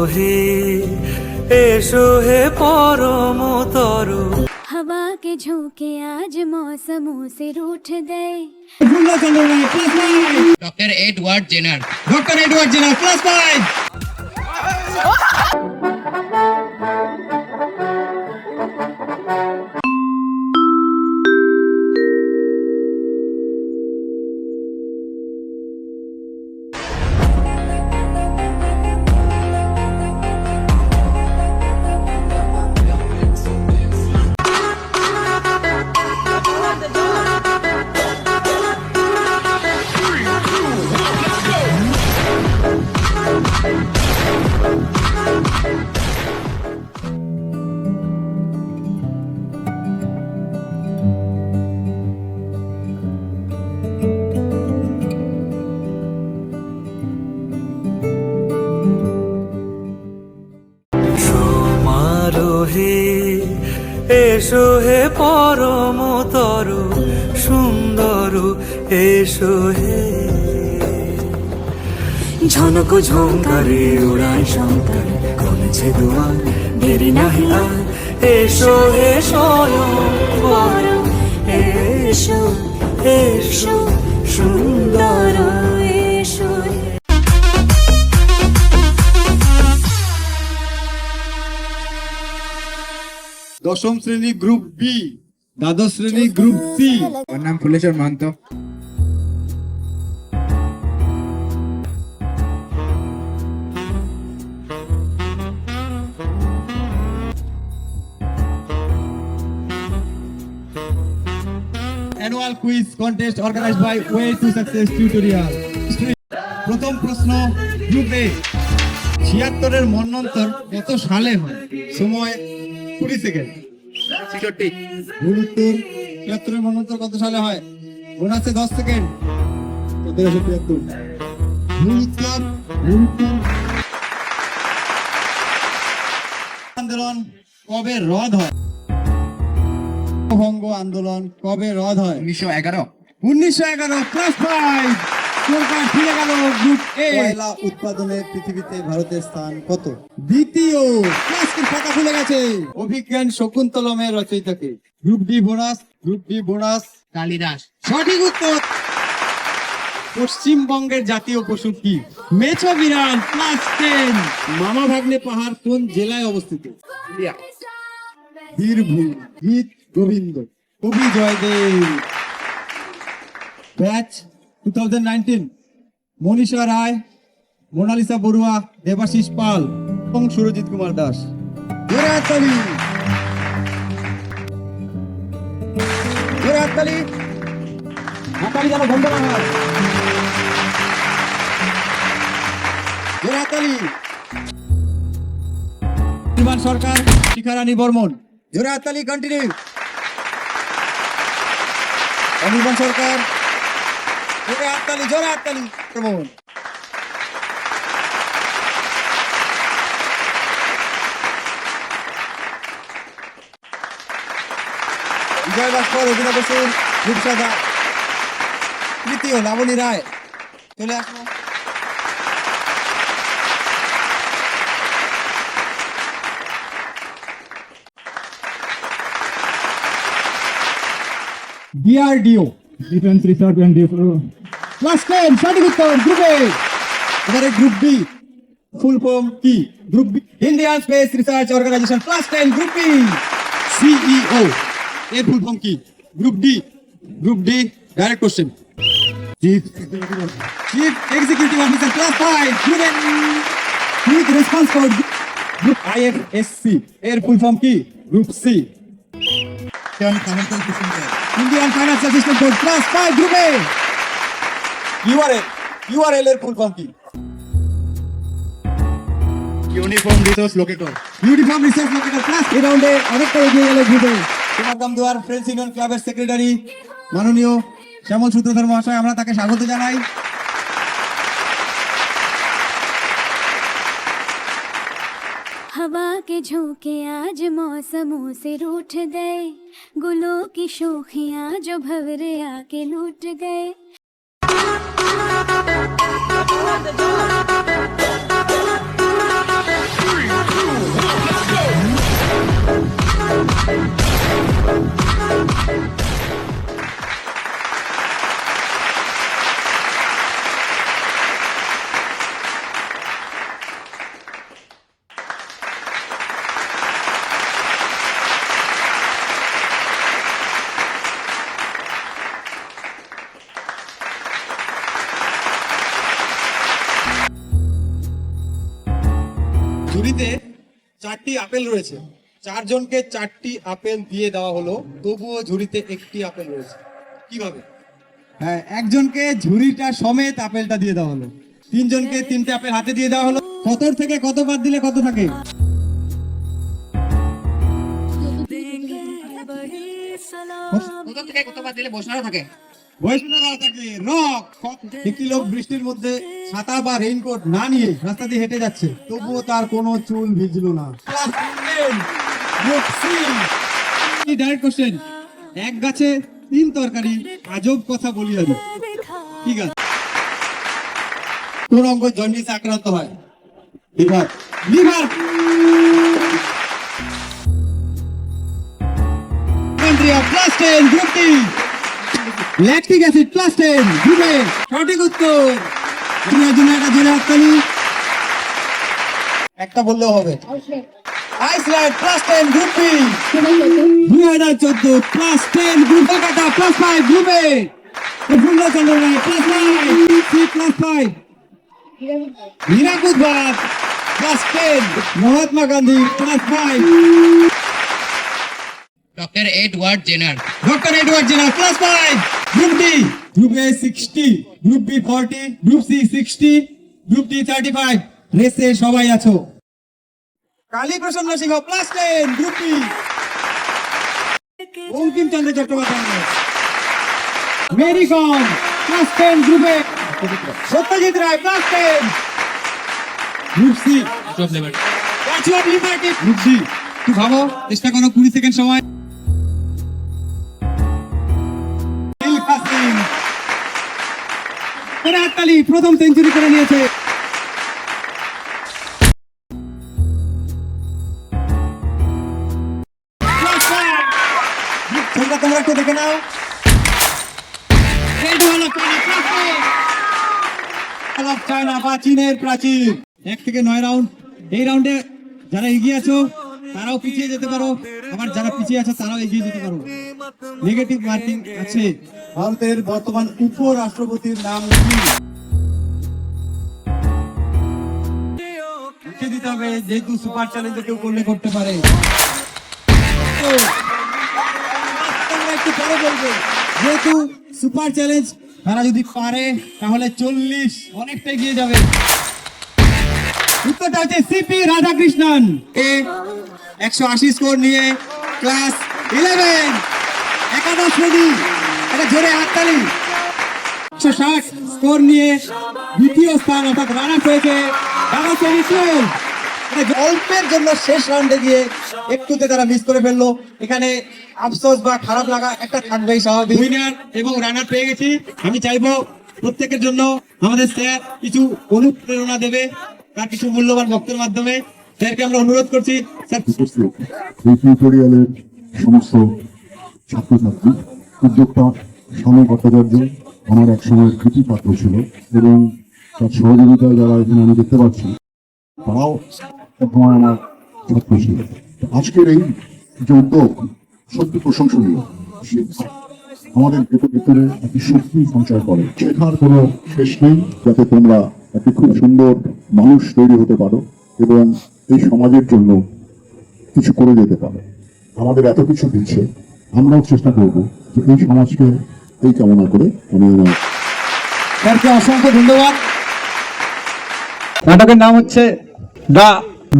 আরোহী এসো হে পরম তরু। हवा के झोंके आज मौसमों से रूठ गए। Doctor Edward Jenner +5। সমারোহে এসো হে পরম তরু সুন্দর এসো হে। ঝনক ঝঙ্কারে উড়ায় শঙ্কর করেছে দুয়ার দেরি নাহি আর। এসো হে স্বয়ং বর এসো এসো সুন্দর এসো। দশম শ্রেণী গ্রুপ বি, দ্বাদশ শ্রেণী গ্রুপ সি। আমার নাম Phuleswar Mahanta. Annual quiz contest organized by Way to Success Tutorial. প্রথম প্রশ্ন গ্রুপ এ। ৭৬ এর মন্বন্তর কত সালে হয়? সময় 20 সেকেন্ড। 66। ভুল উত্তর। ৭৬ এর মন্বন্তর কত সালে হয়? বোনাসে 10 সেকেন্ড। ১৭৭৩। ভুল উত্তর। আন্দোলন কবে রদ হয়? বঙ্গ আন্দোলন কবে রদ হয়? 1911 1911 +5। সরকার ফিরে গেল গ্রুপ এ। কয়লা উৎপাদনে পৃথিবীতে ভারতের স্থান কত? দ্বিতীয়। ক্লাসের পাতা খুলে গেছে। অভিজ্ঞান শকুন্তলমের রচয়িতাকে। Group B bonus. কালিদাস। সঠিক উত্তর। পশ্চিমবঙ্গের জাতীয় পশু কি? মেছো বিড়াল। +10। মামা ভাগ্নে পাহাড় কোন জেলায় অবস্থিত? বীরভূম। গীত গোবিন্দ। কবি জয়দেব। ব্যাচ 2019। মনীষা রায়, মোনালিসা বড়ুয়া, দেবাশিস পাল এবং সুরজিৎ কুমার দাস। জোরে হাততালি। হাততালি যেন বন্ধ না হয়। জোরে হাততালি। বিমান সরকার, শিখারানী বর্মন। জোরে হাততালি। কন্টিনিউ। অনির্বাণ সরকার। জোরে হাততালি বর্মন। বিজয় ভাস্কর, অভিনব বসুর, রূপসাদা। তৃতীয় লাবণী রায়। চলে আসবো। DRDO, defence research and development. +10। সঠিক উত্তর। Group A. এবারে গ্রুপ বি। ফুল ফর্ম কি? Group B Indian space research organisation. +10। Group B. CEO এর ফুল ফর্ম কি? Group D direct question. Chief executive officer. +5। Group A. Quick response for group IFSC এর full form কি? Group C. Indian financial system code. +5। Group A. URL এর full form কি? Uniform resource locator. এই রাউন্ডে অনেকটা এগিয়ে গেল গ্রুপে। কুমার দামদুয়ার ফ্রেন্ডস ইউনিয়ন ক্লাবের সেক্রেটারি মাননীয় শ্যামল সূত্রধর মহাশয়, আমরা তাকে স্বাগত জানাই। हवा के झोंके आज मौसमों से रूठ गए। गुलों की शोखियां जो भंवरे आके लूट गए। ঝুড়িতে 4টি আপেল রয়েছে, 4 জনকে 4টি আপেল দিয়ে দেওয়া হলো, তবুও ঝুড়িতে 1টি আপেল রয়েছে, কিভাবে? হ্যাঁ, একজনকে ঝুড়িটা সমেত আপেলটা দিয়ে দেওয়া হলো, 3 জনকে 3টে আপেল হাতে দিয়ে দেওয়া হলো, কত থেকে কত বাদ দিলে কত থাকে? কোথা থেকে কতবার দিলে বসানো থাকে? বয়সনারা থাকে রক। একটি লোক বৃষ্টির মধ্যে ছাতা বা রেইনকোট না নিয়ে রাস্তা দিয়ে হেঁটে যাচ্ছে, তবুও তার কোনো চুল ভিজলো না। ডাইরেক্ট কোশ্চেন, এক গাছে 3 তরকারি, আজব কথা বলি আমি, ঠিক আছে? কোন অঙ্গ জন্ডিসে আক্রান্ত হয়? Liver. Liver. Plus 10 group D. Lactic acid plus 10 গ্রুপে সঠিক উত্তর। জোরে হাততালি। একটা বললেও হবে। Iceland plus 10 group B. 2014 plus 10 group Kolkata plus 5 গ্রুপে। Prafulla Chandra Ray plus 9 C plus 5। Hirakud বাগ plus 10 Mahatma Gandhi plus 5। Doctor Edward Jenner. Doctor Edward Jenner plus 5 group D. Group A 60, group B 40, group C 60, group D 35। রেসে সবাই আছো। Kali Prasanna Singha plus 10 group B. Bankimchandra Chattopadhyay. Mary Kom plus 10 গ্রুপে। Satyajit Ray plus 10 group C. Statue of Liberty group C. তুই ভাবো, চেষ্টা করো, 20 second সময়। হাততালি, প্রথম সেঞ্চুরি করে নিয়েছে। তোমরা একটু দেখে নাও। চায়না বা চীনের প্রাচীর। 1 থেকে 9 রাউন্ড। এই রাউন্ডে যারা এগিয়ে আছো তারাও পিছিয়ে যেতে পারো, আবার যারা পিছিয়ে আছো তারাও এগিয়ে যেতে পারো। নেগেটিভ মার্কিং আছে। ভারতের বর্তমান উপরাষ্ট্রপতির নাম কি? লিখে দিতে হবে, যেহেতু সুপার চ্যালেঞ্জে কেউ করলে করতে পারে। একটু পরে বলবে, যেহেতু সুপার চ্যালেঞ্জ তারা যদি পারে তাহলে 40 অনেকটা এগিয়ে যাবে। উত্তরটা হচ্ছে সিপি রাধাকৃষ্ণন। 180 স্কোর নিয়ে ক্লাস 11 একাদশ শ্রেণী। এটা জোরে হাততালি। 160 স্কোর নিয়ে দ্বিতীয় স্থান অর্থাৎ রানার্স হয়েছে দ্বাদশ শ্রেণী 12। অল্পের জন্য শেষ রাউন্ডে গিয়ে একটুতে তারা মিস করে ফেললো। এখানে আফসোস বা খারাপ লাগা একটা থাকবেই স্বাভাবিক। উইনার এবং রানার পেয়ে গেছি। আমি চাইবো প্রত্যেকের জন্য আমাদের স্যার কিছু অনুপ্রেরণা দেবে তার কিছু মূল্যবান বক্তব্যের মাধ্যমে। স্যারকে আমরা অনুরোধ করছি, স্যার। এই টিউটোরিয়ালের সমস্ত ছাত্রছাত্রী, উদ্যোক্তা স্বামী ভট্টাচার্য আমার এক সময় কৃতি পাত্র ছিল এবং তার সহযোগিতায় যারা এখানে আমি দেখতে পাচ্ছি তারাও একসময় আমার ছাত্র ছিল। আজকের এই যে উদ্যোগ সত্যি প্রশংসনীয়। আমাদের ভেতরে একটি শক্তি সঞ্চয় করে। শেখার কোনো শেষ নেই, যাতে তোমরা একটি খুব সুন্দর মানুষ তৈরি হতে পারো এবং এই সমাজের জন্য কিছু করে যেতে পারো। আমাদের এত কিছু দিচ্ছে, আমরাও চেষ্টা করব যে এই সমাজকে এই কামনা করে আমি আমার স্যারকে অসংখ্য ধন্যবাদ। নাটকের নাম হচ্ছে দা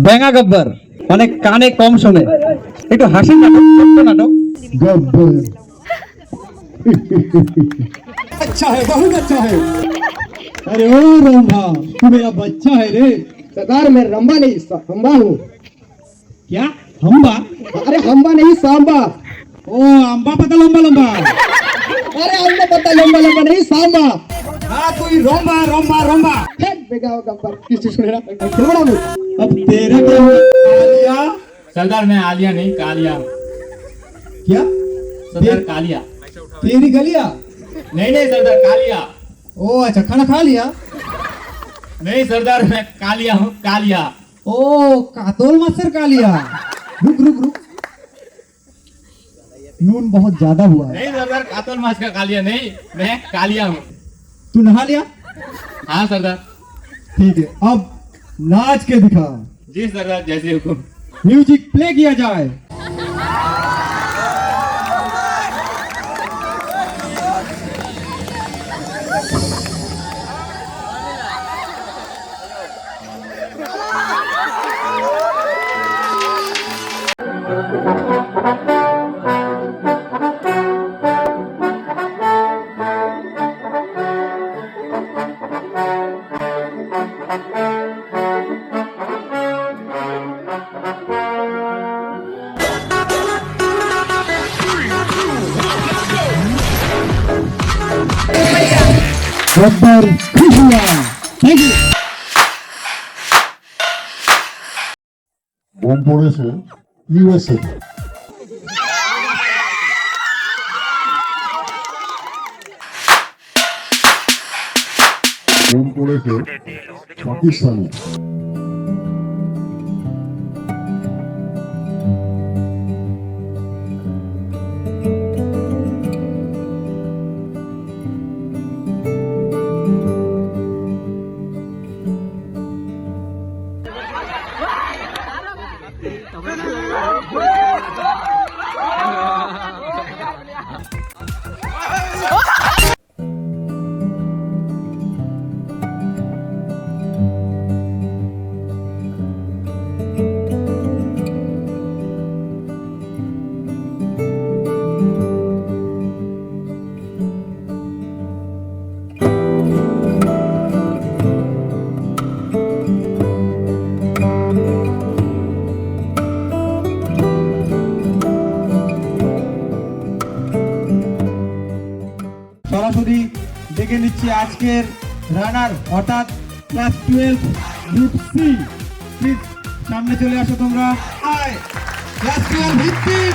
ব্যাঙা গব্বর, মানে কানে কম শোনে। একটু হাসির নাটক, ছোট্ট নাটক। গব্বর। अच्छा है, बहुत अच्छा है। अरे ओ रंभा, तू मेरा बच्चा है रे। सरदार मैं रंबा नहीं हम्बा हूँ। क्या हम्बा? अरे हम्बा नहीं सांबा। ओ अम्बा पता लंबा लंबा। अरे हम्बा पता लंबा लंबा नहीं सांबा। हाँ तू ही रोम्बा रोम्बा रोम्बा। बेगा गब्बर किसी सुन रहा है। अब तेरा क्या हुआ? आलिया। सरदार मैं आलिया नहीं कालिया। क्या? सरदार कालिया। तेरी गलिया? नहीं नहीं सरदार कालिया। ओ अच्छा, खाना खा लिया? नहीं सरदार मैं कालिया हूँ कालिया। ओ कातोल मास्टर खा लिया। रुक रुक रुक, नून बहुत ज्यादा हुआ है। नहीं सरदार कातल माछ का कालिया नहीं, मैं कालिया हूँ। तू नहा लिया? हाँ सरदार। ठीक है, अब नाच के दिखा। जी सरदार जैसे हुकुम। म्यूजिक प्ले किया जाए। गब्बर खुशिया, थैंक यू। বোম পড়েছে ইউএসএ। বোম পড়েছে পাকিস্তানে। সরাসরি দেখে নিচ্ছি আজকের রানার অর্থাৎ ক্লাস 12 গ্রুপ সি। প্লিজ সামনে চলে আসো তোমরা। ক্লাস 12 ভিত্তিক